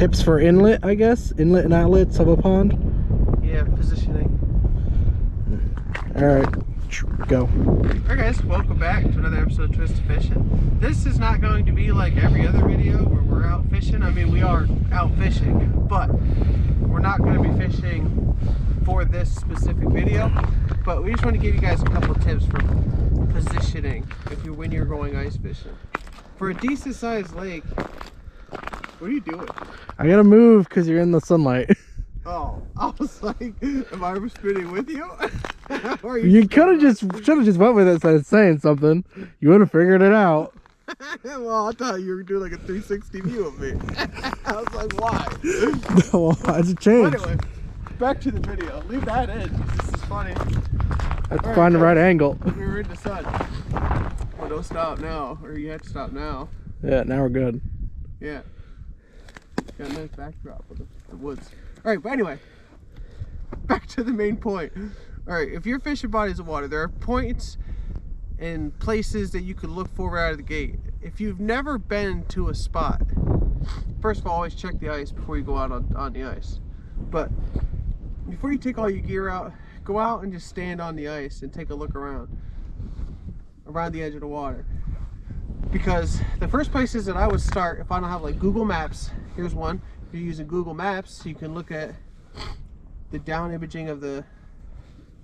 tips for inlet, I guess? Inlet and outlets of a pond? Yeah, positioning. Alright, go. Alright guys, welcome back to another episode of Twisterfishin. This is not going to be like every other video where we're out fishing. I mean, we are out fishing, but we're not going to be fishing for this specific video. But we just want to give you guys a couple tips for positioning when you're going ice fishing. For a decent sized lake, what are you doing? I gotta move because you're in the sunlight. Oh, I was like, am I spinning with you? You should have just went with it instead of saying something. You would have figured it out. Well, I thought you were doing like a 360 view of me. I was like, why? Well, it's a change. Anyway, back to the video. Leave that in. This is funny. I have to find the right angle. We were in the sun. Well, don't stop now, or you have to stop now. Yeah, now we're good. Yeah. Got a nice backdrop of the woods. Alright, but anyway, back to the main point. Alright, if you're fishing bodies of water, there are points and places that you can look for right out of the gate. If you've never been to a spot, first of all, always check the ice before you go out on the ice. But before you take all your gear out, go out and just stand on the ice and take a look around the edge of the water. Because the first places that I would start, if I don't have like Google Maps, here's one. If you're using Google Maps, you can look at the down imaging of the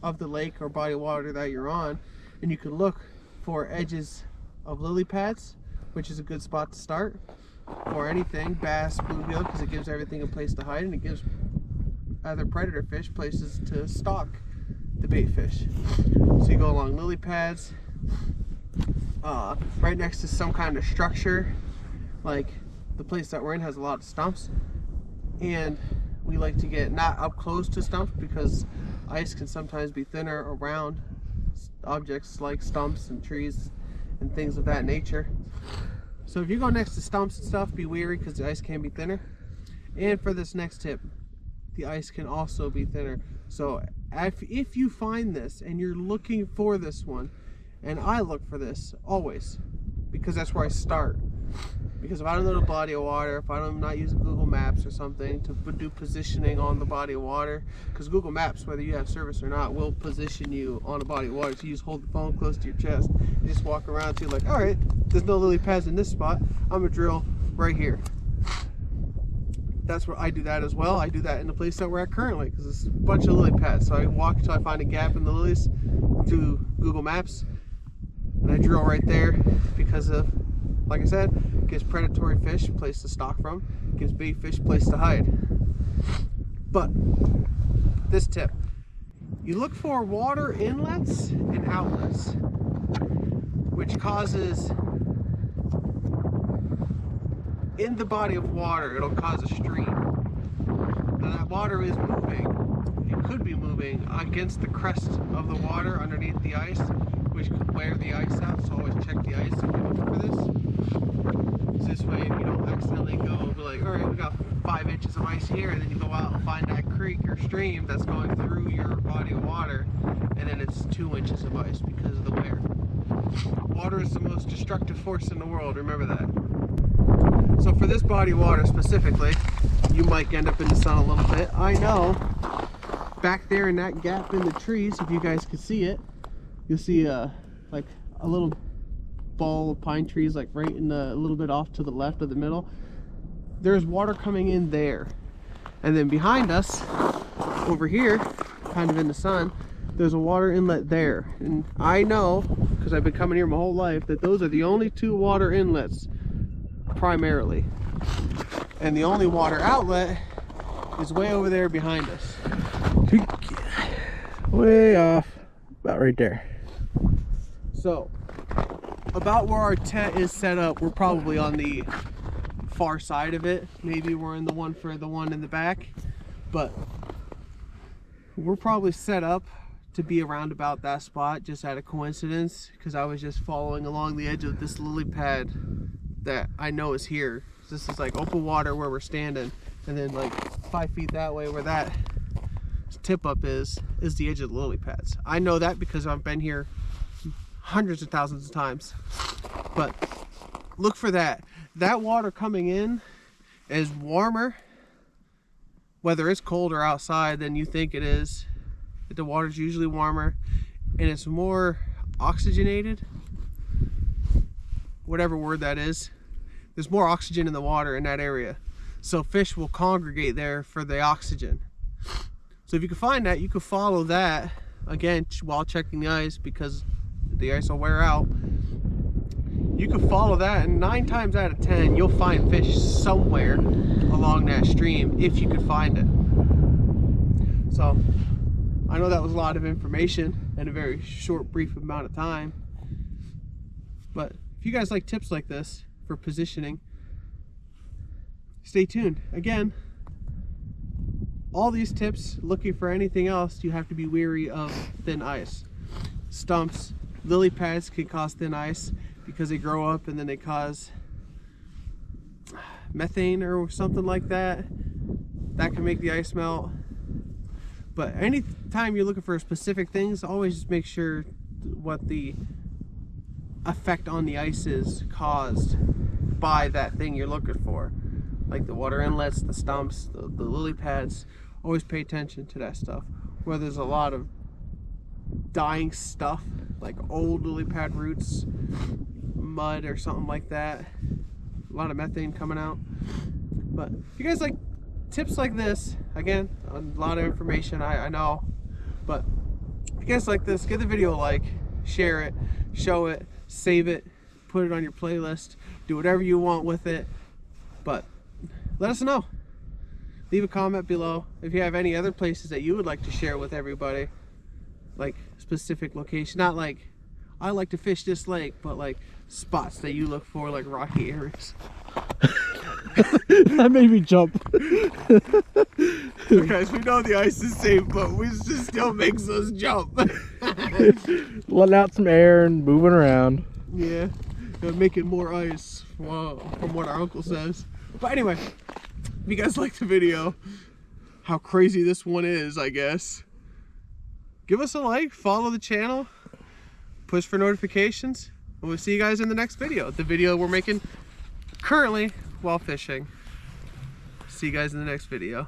lake or body of water that you're on, and you can look for edges of lily pads, which is a good spot to start, or anything, bass, bluegill, because it gives everything a place to hide, and it gives other predator fish places to stalk the bait fish. So you go along lily pads, right next to some kind of structure, like the place that we're in has a lot of stumps, and we like to get not up close to stumps because ice can sometimes be thinner around objects like stumps and trees and things of that nature. So if you go next to stumps and stuff, be wary because the ice can be thinner. And for this next tip, the ice can also be thinner. So if you find this and you're looking for this one, and I look for this always because that's where I start. Because if I don't know the body of water, if I'm not using Google Maps or something to do positioning on the body of water, because Google Maps, whether you have service or not, will position you on a body of water. So you just hold the phone close to your chest and just walk around to like, all right, there's no lily pads in this spot. I'm gonna drill right here. That's where I do that as well. I do that in the place that we're at currently because it's a bunch of lily pads. So I walk until I find a gap in the lilies through Google Maps, and I drill right there because of, like I said, it gives predatory fish a place to stalk from, it gives bait fish a place to hide. But this tip, you look for water inlets and outlets, which causes, in the body of water, it'll cause a stream. Now that water is moving, it could be moving against the crest of the water underneath the ice, which could wear the ice out, so always check the ice if you're looking for this. So this way you don't accidentally go and be like, alright, we got 5 inches of ice here, and then you go out and find that creek or stream that's going through your body of water, and then it's 2 inches of ice because of the wear. Water is the most destructive force in the world, remember that. So for this body of water specifically, you might end up in the sun a little bit. I know, back there in that gap in the trees, if you guys can see it, you'll see like a little ball of pine trees, like right in the, a little bit off to the left of the middle. There's water coming in there, and then behind us over here, kind of in the sun, there's a water inlet there. And I know, because I've been coming here my whole life, that those are the only 2 water inlets primarily, and the only water outlet is way over there behind us, Way off, about right there. so about where our tent is set up, we're probably on the far side of it. Maybe we're in the one in the back, but we're probably set up to be around about that spot just out of coincidence, because I was just following along the edge of this lily pad that I know is here. This is like open water where we're standing, and then like 5 feet that way where that tip up is the edge of the lily pads. I know that because I've been here hundreds of thousands of times. But look for that. That water coming in is warmer whether it's cold or outside than you think it is. The water's usually warmer and it's more oxygenated, whatever word that is. There's more oxygen in the water in that area, so fish will congregate there for the oxygen. So if you can find that, you can follow that again while checking the ice, because the ice will wear out. You can follow that, and 9 times out of 10 you'll find fish somewhere along that stream if you can find it. So I know that was a lot of information in a very short, brief amount of time, but if you guys like tips like this for positioning, stay tuned. Again, all these tips, looking for anything else, you have to be wary of thin ice. Stumps, lily pads can cause thin ice because they grow up and then they cause methane or something like that. That can make the ice melt. But anytime you're looking for specific things, always just make sure what the effect on the ice is caused by that thing you're looking for. Like the water inlets, the stumps, the lily pads. Always pay attention to that stuff. Where there's a lot of dying stuff, like old lily pad roots, mud or something like that. A lot of methane coming out. But if you guys like tips like this, again, a lot of information, I know, but if you guys like this, give the video a like, share it, show it, save it, put it on your playlist, do whatever you want with it, but let us know. Leave a comment below if you have any other places that you would like to share with everybody, like specific location, not like I like to fish this lake, but like spots that you look for, like rocky areas. That made me jump. Guys, we know the ice is safe, but it just still makes us jump. Letting out some air and moving around. Yeah, making more ice, from what our uncle says. But anyway, if you guys liked the video, how crazy this one is, I guess, give us a like, follow the channel, push for notifications, and we'll see you guys in the next video. The video we're making currently while fishing. See you guys in the next video.